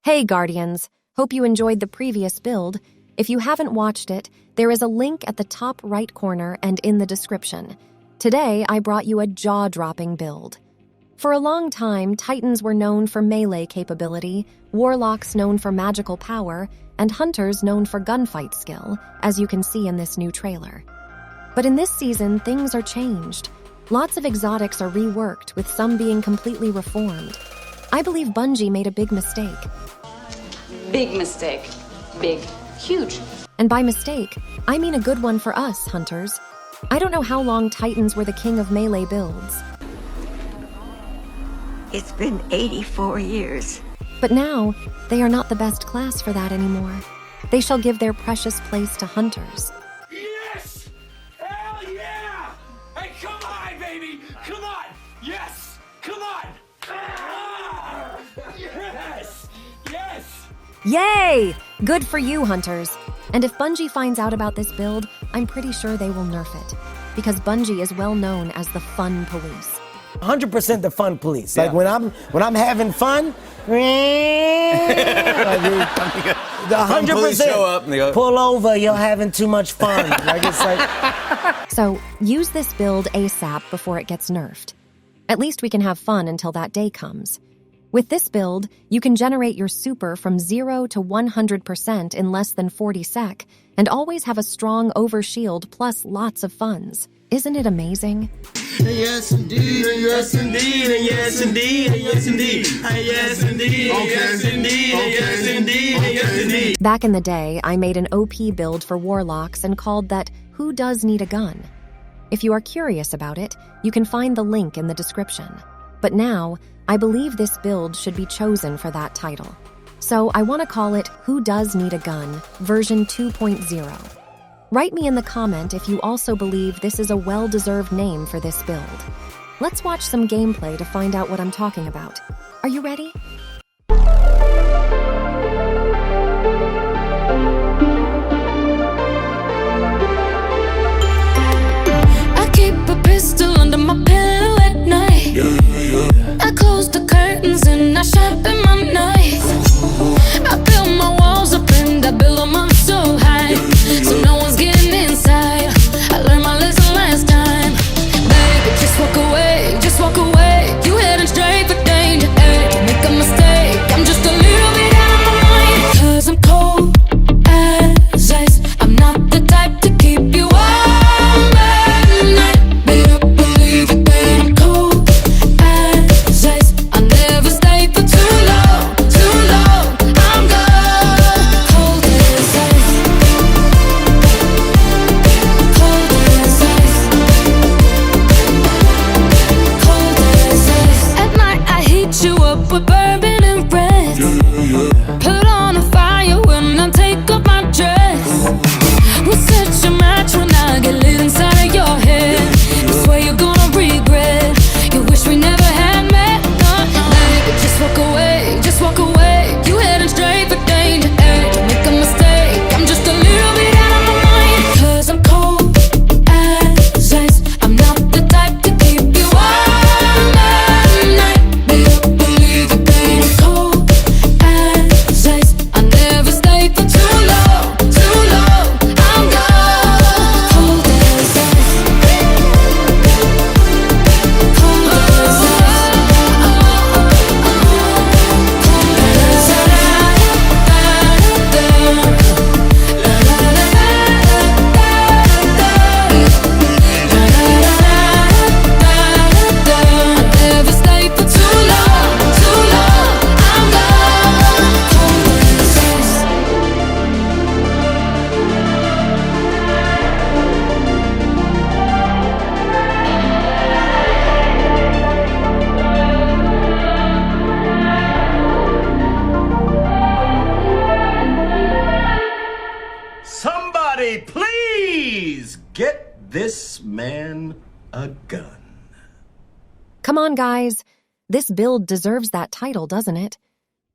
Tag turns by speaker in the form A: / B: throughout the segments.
A: Hey Guardians, hope you enjoyed the previous build. If you haven't watched it, there is a link at the top right corner and in the description. Today, I brought you a jaw-dropping build. For a long time, Titans were known for melee capability, warlocks known for magical power, and hunters known for gunfight skill, as you can see in this new trailer. But in this season, things are changed. Lots of exotics are reworked, with some being completely reformed. I believe Bungie made a big mistake.
B: Big mistake. Big. Huge.
A: And by mistake, I mean a good one for us, hunters. I don't know how long Titans were the king of melee builds.
C: It's been 84 years.
A: But now, they are not the best class for that anymore. They shall give their precious place to hunters.
D: Yes! Hell yeah! Hey, come on, baby! Come on! Yes! Come on! Ah! Yes! Yes!
A: Yay! Good for you, hunters. And if Bungie finds out about this build, I'm pretty sure they will nerf it. Because Bungie is well known as the fun police.
E: 100% the fun police. Like when I'm having fun, 100%
F: show up and they go,
E: pull over, you're having too much fun. Like it's like.
A: So use this build ASAP before it gets nerfed. At least we can have fun until that day comes. With this build, you can generate your super from 0 to 100% in less than 40 sec, and always have a strong overshield plus lots of funds. Isn't it amazing?
G: Yes indeed, yes indeed, yes indeed, yes indeed, yes indeed, yes indeed, yes indeed, yes indeed.
A: Back in the day, I made an OP build for warlocks and called that Who Does Need a Gun? If you are curious about it, you can find the link in the description. But now, I believe this build should be chosen for that title. So I want to call it Who Does Need a Gun, version 2.0. Write me in the comment if you also believe this is a well-deserved name for this build. Let's watch some gameplay to find out what I'm talking about. Are you ready?
H: I keep a pistol under my pillow at night. I close the curtains and I sharpen my knife. I build my walls up and I build them up so high, so no one's getting inside. I learned my lesson last time. Baby, just walk away, just walk away. You heading straight for danger, hey. Don't make a mistake, I'm just a little bit out of my mind. 'Cause I'm cold as ice. I'm not the type to keep you warm at night. Better believe it, babe, I'm cold as ice. I'll never stay for too long, too long. I'm gone. Cold as ice. Cold as ice. Cold as ice. At night I heat you up with bourbon and red. Put on a fire when I take off my dress. We'll set your match when I get lit inside of your head. You swear you're gonna regret. You wish we never had met. Baby, just walk away, just walk away. You heading straight for danger, hey. Don't make a mistake, I'm just a little bit out of my mind. 'Cause I'm cold as ice. I'm not the type to keep you warm at night. Better believe it, babe, I'm cold as ice. I'll never stay for too long, too long. I'm gone. Cold as ice. Cold as ice. I'll never stay for too long, too long. I'm gone. Cold as ice.
D: Somebody please get this man a gun.
A: Come on, guys. This build deserves that title, doesn't it?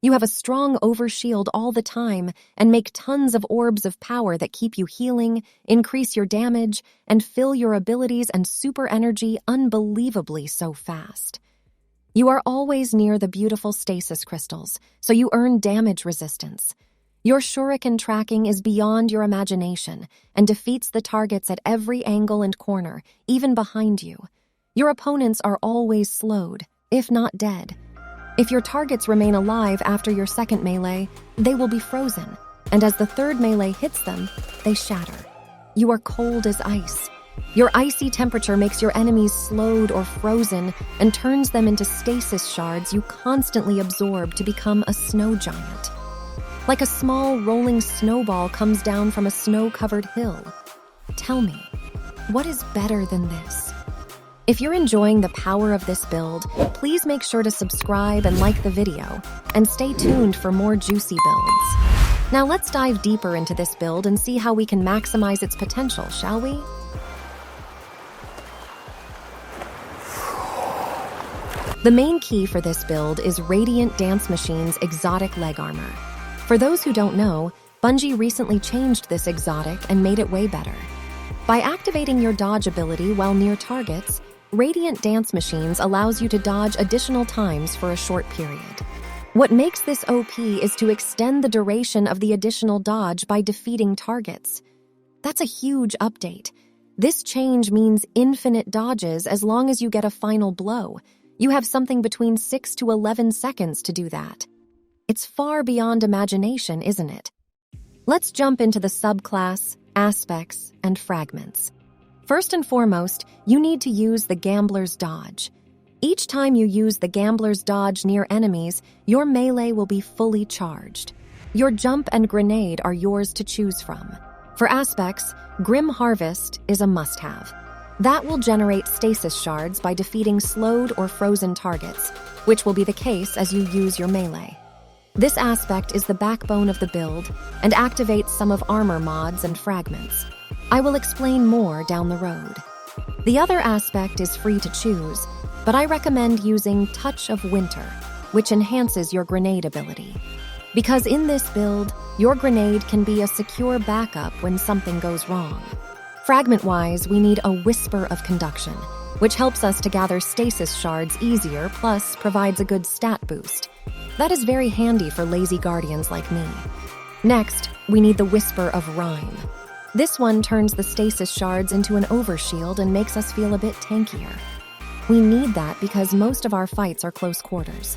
A: You have a strong overshield all the time and make tons of orbs of power that keep you healing, increase your damage, and fill your abilities and super energy unbelievably so fast. You are always near the beautiful stasis crystals, so you earn damage resistance. Your shuriken tracking is beyond your imagination and defeats the targets at every angle and corner, even behind you. Your opponents are always slowed, if not dead. If your targets remain alive after your second melee, they will be frozen, and as the third melee hits them, they shatter. You are cold as ice. Your icy temperature makes your enemies slowed or frozen and turns them into stasis shards you constantly absorb to become a snow giant. Like a small rolling snowball comes down from a snow-covered hill. Tell me, what is better than this? If you're enjoying the power of this build, please make sure to subscribe and like the video, and stay tuned for more juicy builds. Now let's dive deeper into this build and see how we can maximize its potential, shall we? The main key for this build is Radiant Dance Machine's exotic leg armor. For those who don't know, Bungie recently changed this exotic and made it way better. By activating your dodge ability while near targets, Radiant Dance Machines allows you to dodge additional times for a short period. What makes this OP is to extend the duration of the additional dodge by defeating targets. That's a huge update. This change means infinite dodges as long as you get a final blow. You have something between 6 to 11 seconds to do that. It's far beyond imagination, isn't it? Let's jump into the subclass, aspects, and fragments. First and foremost, you need to use the Gambler's Dodge. Each time you use the Gambler's Dodge near enemies, your melee will be fully charged. Your jump and grenade are yours to choose from. For aspects, Grim Harvest is a must-have. That will generate stasis shards by defeating slowed or frozen targets, which will be the case as you use your melee. This aspect is the backbone of the build and activates some of armor mods and fragments. I will explain more down the road. The other aspect is free to choose, but I recommend using Touch of Winter, which enhances your grenade ability. Because in this build, your grenade can be a secure backup when something goes wrong. Fragment-wise, we need a Whisper of Conduction, which helps us to gather stasis shards easier, plus provides a good stat boost. That is very handy for lazy guardians like me. Next, we need the Whisper of Rhyme. This one turns the stasis shards into an overshield and makes us feel a bit tankier. We need that because most of our fights are close quarters.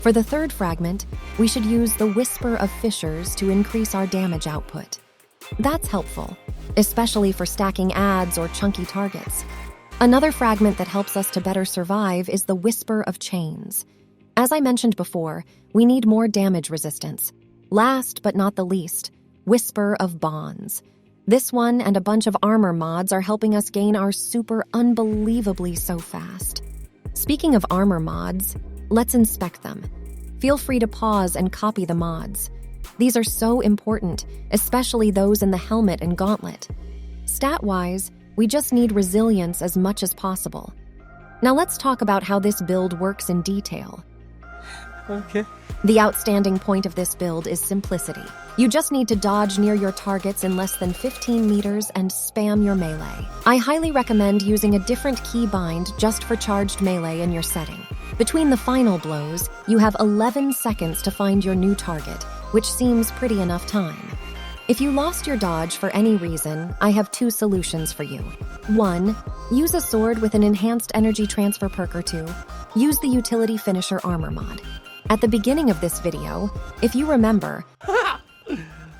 A: For the third fragment, we should use the Whisper of Fissures to increase our damage output. That's helpful, especially for stacking adds or chunky targets. Another fragment that helps us to better survive is the Whisper of Chains. As I mentioned before, we need more damage resistance. Last but not the least, Whisper of Bonds. This one and a bunch of armor mods are helping us gain our super unbelievably so fast. Speaking of armor mods, let's inspect them. Feel free to pause and copy the mods. These are so important, especially those in the helmet and gauntlet. Stat-wise, we just need resilience as much as possible. Now let's talk about how this build works in detail.
E: Okay.
A: The outstanding point of this build is simplicity. You just need to dodge near your targets in less than 15 meters and spam your melee. I highly recommend using a different keybind just for charged melee in your setting. Between the final blows, you have 11 seconds to find your new target, which seems pretty enough time. If you lost your dodge for any reason, I have 2 solutions for you. 1. Use a sword with an enhanced energy transfer perk or 2. Use the utility finisher armor mod. At the beginning of this video, if you remember...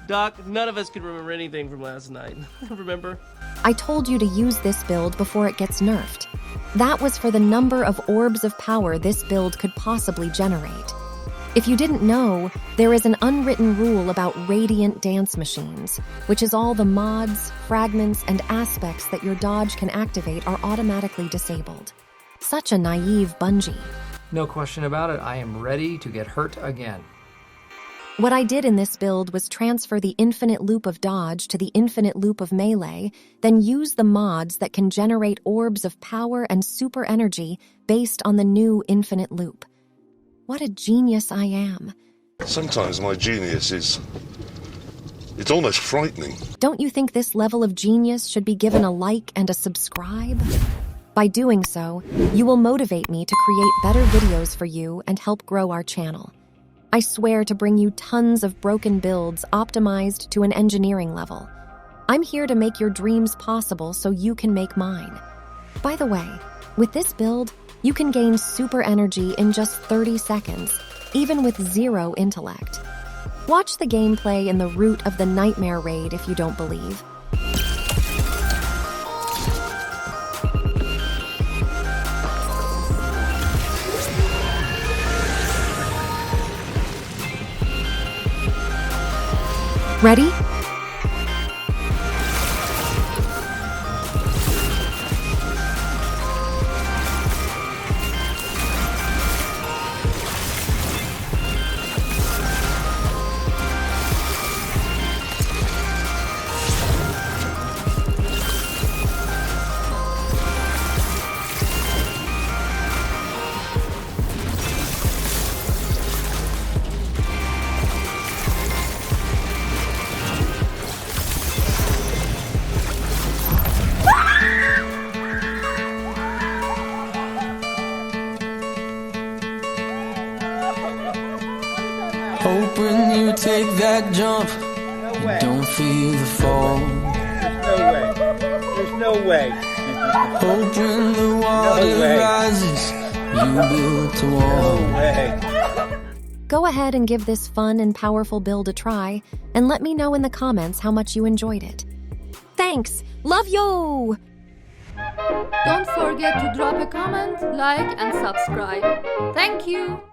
F: Doc, none of us can remember anything from last night. Remember?
A: I told you to use this build before it gets nerfed. That was for the number of orbs of power this build could possibly generate. If you didn't know, there is an unwritten rule about Radiant Dance Machines, which is all the mods, fragments, and aspects that your dodge can activate are automatically disabled. Such a naive Bungie.
I: No question about it, I am ready to get hurt again.
A: What I did in this build was transfer the infinite loop of dodge to the infinite loop of melee, then use the mods that can generate orbs of power and super energy based on the new infinite loop. What a genius I am.
J: Sometimes my genius is... it's almost frightening.
A: Don't you think this level of genius should be given a like and a subscribe? By doing so, you will motivate me to create better videos for you and help grow our channel. I swear to bring you tons of broken builds optimized to an engineering level. I'm here to make your dreams possible so you can make mine. By the way, with this build, you can gain super energy in just 30 seconds, even with 0 intellect. Watch the gameplay in the root of the Nightmare Raid if you don't believe. Ready?
G: Hope when you take that jump, you don't feel the fall.
K: There's no way.
G: Hope when the water rises, you build a wall.
K: No way.
A: Go ahead and give this fun and powerful build a try, and let me know in the comments how much you enjoyed it. Thanks! Love you!
H: Don't forget to drop a comment, like and subscribe. Thank you!